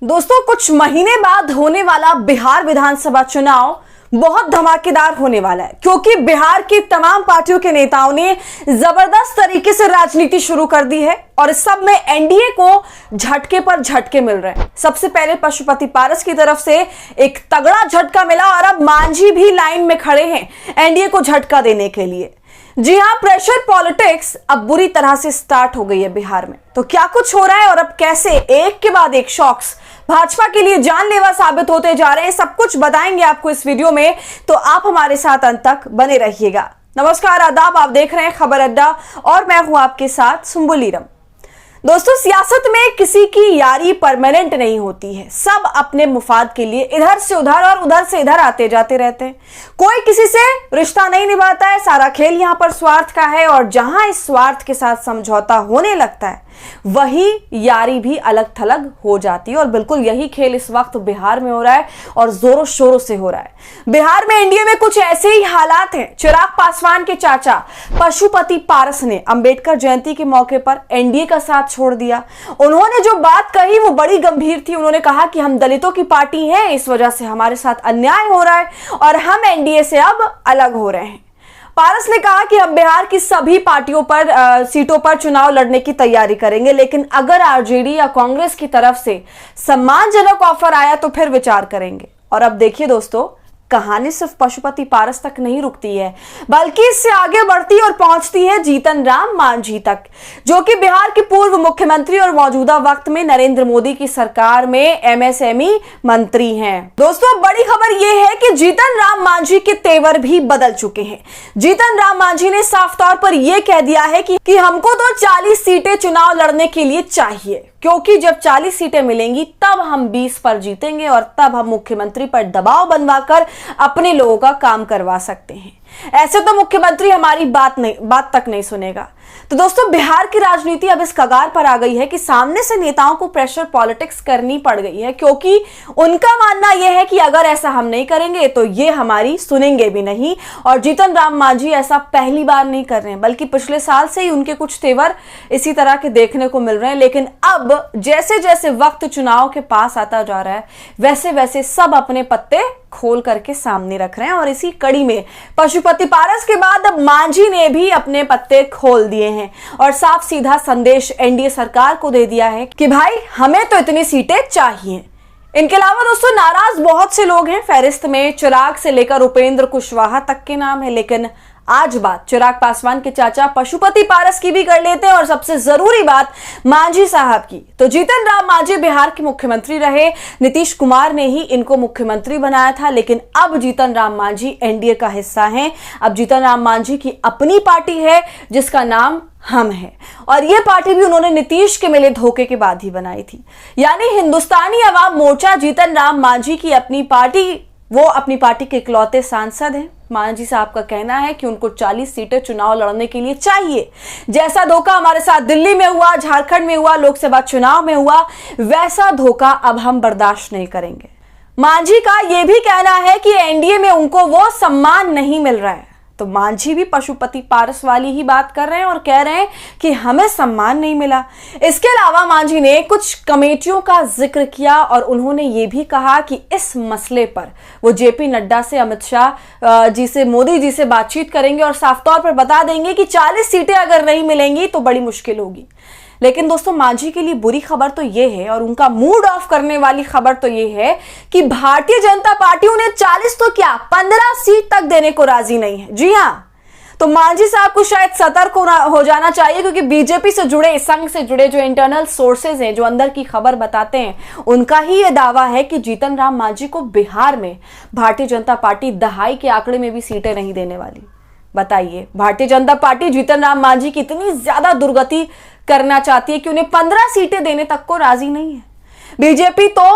दोस्तों, कुछ महीने बाद होने वाला बिहार विधानसभा चुनाव बहुत धमाकेदार होने वाला है, क्योंकि बिहार की तमाम पार्टियों के नेताओं ने जबरदस्त तरीके से राजनीति शुरू कर दी है और इस सब में एनडीए को झटके पर झटके मिल रहे हैं। सबसे पहले पशुपति पारस की तरफ से एक तगड़ा झटका मिला और अब मांझी भी लाइन में खड़े हैं एनडीए को झटका देने के लिए। जी हां, प्रेशर पॉलिटिक्स अब बुरी तरह से स्टार्ट हो गई है बिहार में। तो क्या कुछ हो रहा है और अब कैसे एक के बाद एक शॉक्स भाजपा के लिए जानलेवा साबित होते जा रहे हैं, सब कुछ बताएंगे आपको इस वीडियो में, तो आप हमारे साथ अंत तक बने रहिएगा। नमस्कार, आदाब, आप देख रहे हैं खबर अड्डा और मैं हूं आपके साथ सुम्बुलीरम। दोस्तों, सियासत में किसी की यारी परमानेंट नहीं होती है। सब अपने मुफाद के लिए इधर से उधर और उधर से इधर आते जाते रहते हैं। कोई किसी से रिश्ता नहीं निभाता है। सारा खेल यहां पर स्वार्थ का है और जहां इस स्वार्थ के साथ समझौता होने लगता है वही यारी भी अलग थलग हो जाती है। और बिल्कुल यही खेल इस वक्त बिहार में हो रहा है और जोरों शोरों से हो रहा है। बिहार में एनडीए में कुछ ऐसे ही हालात हैं। चिराग पासवान के चाचा पशुपति पारस ने अंबेडकर जयंती के मौके पर एनडीए का साथ छोड़ दिया। उन्होंने जो बात कही वो बड़ी गंभीर थी। उन्होंने कहा कि हम दलितों की पार्टी हैं, इस वजह से हमारे साथ अन्याय हो रहा है और हम एनडीए से अब अलग हो रहे हैं। पारस ने कहा कि हम बिहार की सभी पार्टियों पर सीटों पर चुनाव लड़ने की तैयारी करेंगे, लेकिन अगर आरजेडी या कांग्रेस की तरफ से सम्मानजनक ऑफर आया तो फिर विचार करेंगे। और अब देखिए दोस्तों, कहानी सिर्फ पशुपति पारस तक नहीं रुकती है, बल्कि इससे आगे बढ़ती और पहुंचती है जीतन राम मांझी तक, जो कि बिहार के पूर्व मुख्यमंत्री और मौजूदा वक्त में नरेंद्र मोदी की सरकार में एमएसएमई मंत्री हैं। दोस्तों, बड़ी खबर यह है कि जीतन राम मांझी के तेवर भी बदल चुके हैं। जीतन राम मांझी ने साफ तौर पर यह कह दिया है कि हमको तो 40 सीटें चुनाव लड़ने के लिए चाहिए, क्योंकि जब 40 सीटें मिलेंगी तब हम 20 पर जीतेंगे और तब हम मुख्यमंत्री पर दबाव बनवाकर अपने लोगों का काम करवा सकते हैं। ऐसे तो मुख्यमंत्री हमारी बात तक नहीं सुनेगा। तो दोस्तों, बिहार की राजनीति अब इस कगार पर आ गई है कि सामने से नेताओं को प्रेशर पॉलिटिक्स करनी पड़ गई है, क्योंकि उनका मानना यह है कि अगर ऐसा हम नहीं करेंगे तो ये हमारी सुनेंगे भी नहीं। और जीतन राम मांझी ऐसा पहली बार नहीं कर रहे हैं, बल्कि पिछले साल से ही उनके कुछ तेवर इसी तरह के देखने को मिल रहे हैं। लेकिन अब जैसे जैसे वक्त चुनाव के पास आता जा रहा है, वैसे वैसे सब अपने पत्ते खोल करके सामने रख रहे हैं। और इसी कड़ी में पशुपति पारस के बाद अब मांझी ने भी अपने पत्ते खोल दिए हैं और साफ सीधा संदेश एनडीए सरकार को दे दिया है कि भाई हमें तो इतनी सीटें चाहिए। इनके अलावा दोस्तों, नाराज बहुत से लोग हैं। फहरिस्त में चिराग से लेकर उपेंद्र कुशवाहा तक के नाम है, लेकिन आज बात चिराग पासवान के चाचा पशुपति पारस की भी कर लेते हैं और सबसे जरूरी बात मांझी साहब की। तो जीतन राम मांझी बिहार के मुख्यमंत्री रहे, नीतीश कुमार ने ही इनको मुख्यमंत्री बनाया था, लेकिन अब जीतन राम मांझी एनडीए का हिस्सा हैं। अब जीतन राम मांझी की अपनी पार्टी है जिसका नाम हम है, और यह पार्टी भी उन्होंने नीतीश के मिले धोखे के बाद ही बनाई थी। यानी हिंदुस्तानी अवाम मोर्चा जीतन राम मांझी की अपनी पार्टी, वो अपनी पार्टी के इकलौते सांसद हैं। मांझी साहब का कहना है कि उनको 40 सीटें चुनाव लड़ने के लिए चाहिए। जैसा धोखा हमारे साथ दिल्ली में हुआ, झारखंड में हुआ, लोकसभा चुनाव में हुआ, वैसा धोखा अब हम बर्दाश्त नहीं करेंगे। मांझी का यह भी कहना है कि एनडीए में उनको वो सम्मान नहीं मिल रहा है। तो मांझी भी पशुपति पारस वाली ही बात कर रहे हैं और कह रहे हैं कि हमें सम्मान नहीं मिला। इसके अलावा मांझी ने कुछ कमेटियों का जिक्र किया और उन्होंने ये भी कहा कि इस मसले पर वो जेपी नड्डा से, अमित शाह जी से, मोदी जी से बातचीत करेंगे और साफ तौर पर बता देंगे कि 40 सीटें अगर नहीं मिलेंगी तो बड़ी मुश्किल होगी। लेकिन दोस्तों, मांझी के लिए बुरी खबर तो यह है और उनका मूड ऑफ करने वाली खबर तो यह है कि भारतीय जनता पार्टी उन्हें 40 तो क्या 15 सीट तक देने को राजी नहीं है। जी हां, तो मांझी साहब को शायद सतर्क हो जाना चाहिए, क्योंकि बीजेपी से जुड़े, संघ से जुड़े जो इंटरनल सोर्सेज हैं, जो अंदर की खबर बताते हैं, उनका ही यह दावा है कि जीतन राम मांझी को बिहार में भारतीय जनता पार्टी दहाई के आंकड़े में भी सीटें नहीं देने वाली। बताइए, भारतीय जनता पार्टी जीतन राम मांझी की इतनी ज्यादा दुर्गति करना चाहती है कि उन्हें 15 सीटें देने तक को राजी नहीं है। बीजेपी तो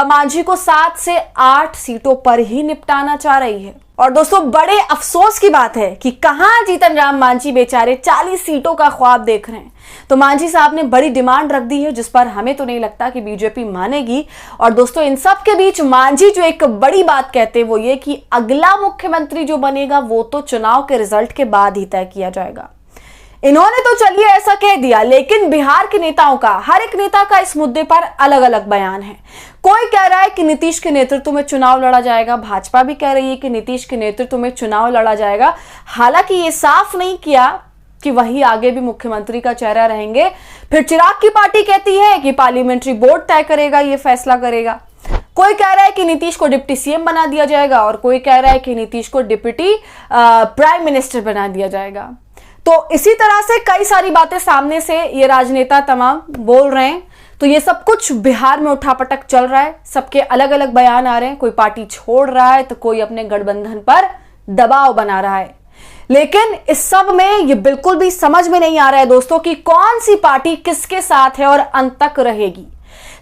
मांझी को 7 से 8 सीटों पर ही निपटाना चाह रही है। और दोस्तों, बड़े अफसोस की बात है कि कहां जीतन राम मांझी बेचारे 40 सीटों का ख्वाब देख रहे हैं। तो मांझी साहब ने बड़ी डिमांड रख दी है, जिस पर हमें तो नहीं लगता कि बीजेपी मानेगी। और दोस्तों, इन सब के बीच मांझी जो एक बड़ी बात कहते हैं वो ये कि अगला मुख्यमंत्री जो बनेगा वो तो चुनाव के रिजल्ट के बाद ही तय किया जाएगा। इन्होंने तो चलिए ऐसा कह दिया, लेकिन बिहार के नेताओं का, हर एक नेता का इस मुद्दे पर अलग अलग बयान है। कोई कह रहा है कि नीतीश के नेतृत्व में चुनाव लड़ा जाएगा, भाजपा भी कह रही है कि नीतीश के नेतृत्व में चुनाव लड़ा जाएगा। हालांकि ये साफ नहीं किया कि वही आगे भी मुख्यमंत्री का चेहरा रहेंगे। फिर चिराग की पार्टी कहती है कि पार्लियामेंट्री बोर्ड तय करेगा, ये फैसला करेगा। कोई कह रहा है कि नीतीश को डिप्टी सीएम बना दिया जाएगा और कोई कह रहा है कि नीतीश को डिप्टी प्राइम मिनिस्टर बना दिया जाएगा। तो इसी तरह से कई सारी बातें सामने से ये राजनेता तमाम बोल रहे हैं। तो ये सब कुछ बिहार में उठापटक चल रहा है, सबके अलग अलग बयान आ रहे हैं। कोई पार्टी छोड़ रहा है तो कोई अपने गठबंधन पर दबाव बना रहा है। लेकिन इस सब में ये बिल्कुल भी समझ में नहीं आ रहा है दोस्तों कि कौन सी पार्टी किसके साथ है और अंत तक रहेगी।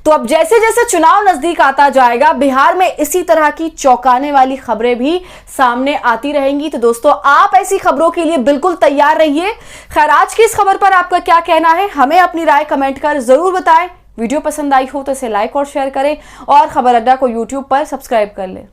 तो अब जैसे जैसे चुनाव नजदीक आता जाएगा, बिहार में इसी तरह की चौंकाने वाली खबरें भी सामने आती रहेंगी। तो दोस्तों, आप ऐसी खबरों के लिए बिल्कुल तैयार रहिए। खैर, आज की इस खबर पर आपका क्या कहना है, हमें अपनी राय कमेंट कर जरूर बताएं। वीडियो पसंद आई हो तो इसे लाइक और शेयर करें और खबर अड्डा को यूट्यूब पर सब्सक्राइब कर लें।